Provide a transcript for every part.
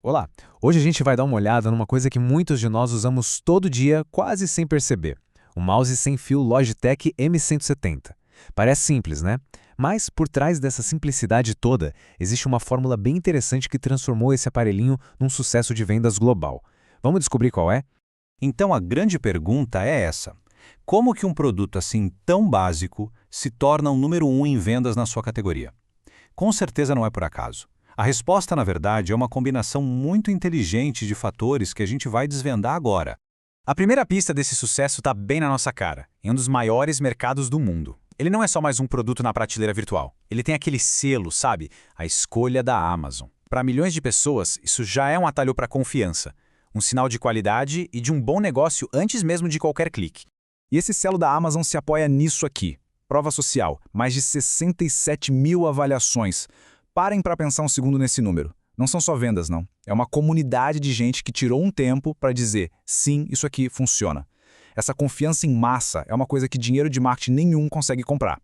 Olá! Hoje a gente vai dar uma olhada numa coisa que muitos de nós usamos todo dia, quase sem perceber. O mouse sem fio Logitech M170. Parece simples, né? Mas, por trás dessa simplicidade toda, existe uma fórmula bem interessante que transformou esse aparelhinho num sucesso de vendas global. Vamos descobrir qual é? Então a grande pergunta é essa: como que um produto assim tão básico se torna o número um em vendas na sua categoria? Com certeza não é por acaso. A resposta, na verdade, é uma combinação muito inteligente de fatores que a gente vai desvendar agora. A primeira pista desse sucesso está bem na nossa cara, em um dos maiores mercados do mundo. Ele não é só mais um produto na prateleira virtual. Ele tem aquele selo, sabe? A escolha da Amazon. Para milhões de pessoas, isso já é um atalho para confiança. Um sinal de qualidade e de um bom negócio antes mesmo de qualquer clique. E esse selo da Amazon se apoia nisso aqui. Prova social, mais de 67 mil avaliações. Parem para pensar um segundo nesse número. Não são só vendas, não. É uma comunidade de gente que tirou um tempo para dizer, sim, isso aqui funciona. Essa confiança em massa é uma coisa que dinheiro de marketing nenhum consegue comprar.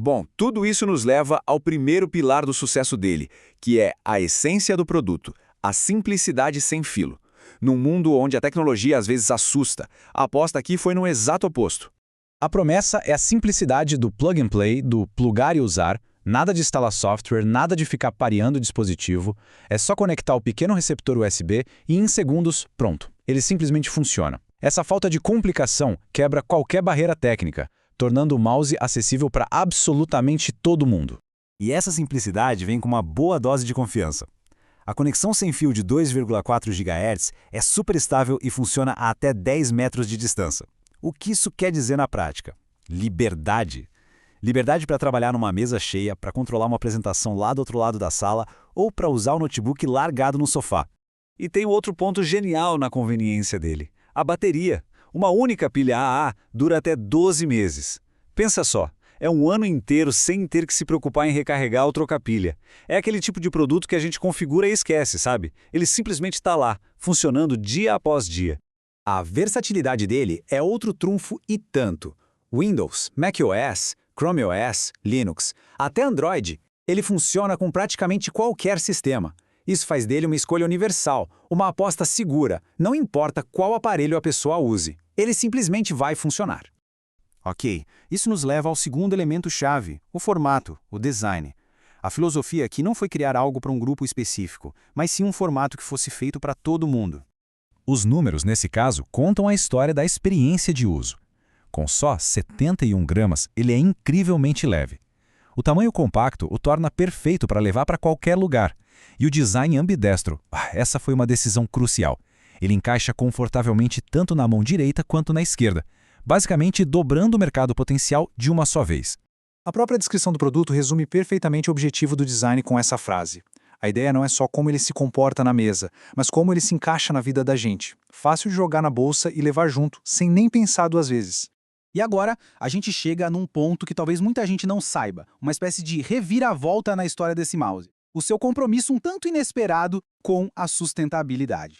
Bom, tudo isso nos leva ao primeiro pilar do sucesso dele, que é a essência do produto, a simplicidade sem filo. Num mundo onde a tecnologia às vezes assusta, a aposta aqui foi no exato oposto. A promessa é a simplicidade do plug and play, do plugar e usar. Nada de instalar software, nada de ficar pareando o dispositivo. É só conectar o pequeno receptor USB e em segundos, pronto. Ele simplesmente funciona. Essa falta de complicação quebra qualquer barreira técnica, tornando o mouse acessível para absolutamente todo mundo. E essa simplicidade vem com uma boa dose de confiança. A conexão sem fio de 2,4 GHz é super estável e funciona a até 10 metros de distância. O que isso quer dizer na prática? Liberdade. Liberdade para trabalhar numa mesa cheia, para controlar uma apresentação lá do outro lado da sala ou para usar o notebook largado no sofá. E tem outro ponto genial na conveniência dele: a bateria. Uma única pilha AA dura até 12 meses. Pensa só, é um ano inteiro sem ter que se preocupar em recarregar ou trocar pilha. É aquele tipo de produto que a gente configura e esquece, sabe? Ele simplesmente está lá, funcionando dia após dia. A versatilidade dele é outro trunfo e tanto. Windows, macOS, Chrome OS, Linux, até Android, ele funciona com praticamente qualquer sistema. Isso faz dele uma escolha universal, uma aposta segura, não importa qual aparelho a pessoa use. Ele simplesmente vai funcionar. Ok, isso nos leva ao segundo elemento-chave, o formato, o design. A filosofia aqui não foi criar algo para um grupo específico, mas sim um formato que fosse feito para todo mundo. Os números, nesse caso, contam a história da experiência de uso. Com só 71 gramas, ele é incrivelmente leve. O tamanho compacto o torna perfeito para levar para qualquer lugar. E o design ambidestro, essa foi uma decisão crucial. Ele encaixa confortavelmente tanto na mão direita quanto na esquerda, basicamente dobrando o mercado potencial de uma só vez. A própria descrição do produto resume perfeitamente o objetivo do design com essa frase. A ideia não é só como ele se comporta na mesa, mas como ele se encaixa na vida da gente. Fácil de jogar na bolsa e levar junto, sem nem pensar duas vezes. E agora, a gente chega num ponto que talvez muita gente não saiba, uma espécie de reviravolta na história desse mouse. O seu compromisso um tanto inesperado com a sustentabilidade.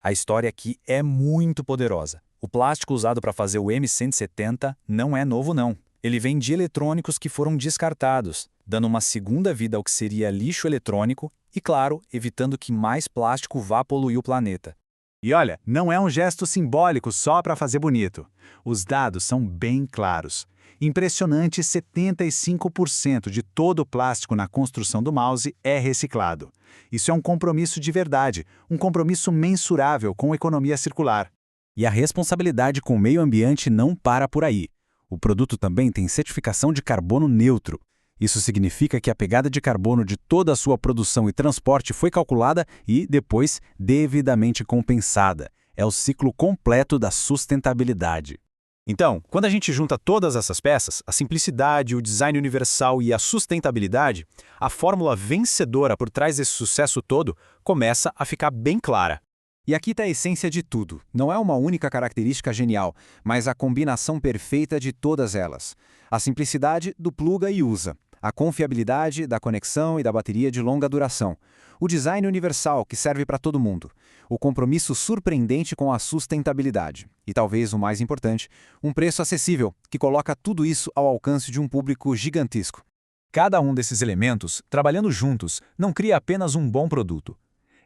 A história aqui é muito poderosa. O plástico usado para fazer o M170 não é novo não. Ele vem de eletrônicos que foram descartados, dando uma segunda vida ao que seria lixo eletrônico e, claro, evitando que mais plástico vá poluir o planeta. E olha, não é um gesto simbólico só para fazer bonito. Os dados são bem claros. Impressionante 75% de todo o plástico na construção do mouse é reciclado. Isso é um compromisso de verdade, um compromisso mensurável com a economia circular. E a responsabilidade com o meio ambiente não para por aí. O produto também tem certificação de carbono neutro. Isso significa que a pegada de carbono de toda a sua produção e transporte foi calculada e, depois, devidamente compensada. É o ciclo completo da sustentabilidade. Então, quando a gente junta todas essas peças, a simplicidade, o design universal e a sustentabilidade, a fórmula vencedora por trás desse sucesso todo começa a ficar bem clara. E aqui está a essência de tudo. Não é uma única característica genial, mas a combinação perfeita de todas elas. A simplicidade do pluga e usa. A confiabilidade da conexão e da bateria de longa duração. O design universal, que serve para todo mundo. O compromisso surpreendente com a sustentabilidade. E talvez o mais importante, um preço acessível, que coloca tudo isso ao alcance de um público gigantesco. Cada um desses elementos, trabalhando juntos, não cria apenas um bom produto.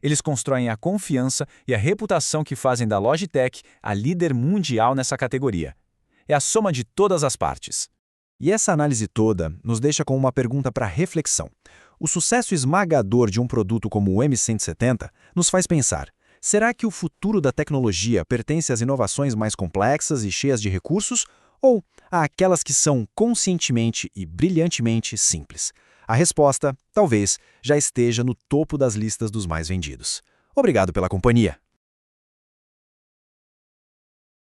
Eles constroem a confiança e a reputação que fazem da Logitech a líder mundial nessa categoria. É a soma de todas as partes. E essa análise toda nos deixa com uma pergunta para reflexão. O sucesso esmagador de um produto como o M170 nos faz pensar: será que o futuro da tecnologia pertence às inovações mais complexas e cheias de recursos, ou àquelas que são conscientemente e brilhantemente simples? A resposta, talvez, já esteja no topo das listas dos mais vendidos. Obrigado pela companhia.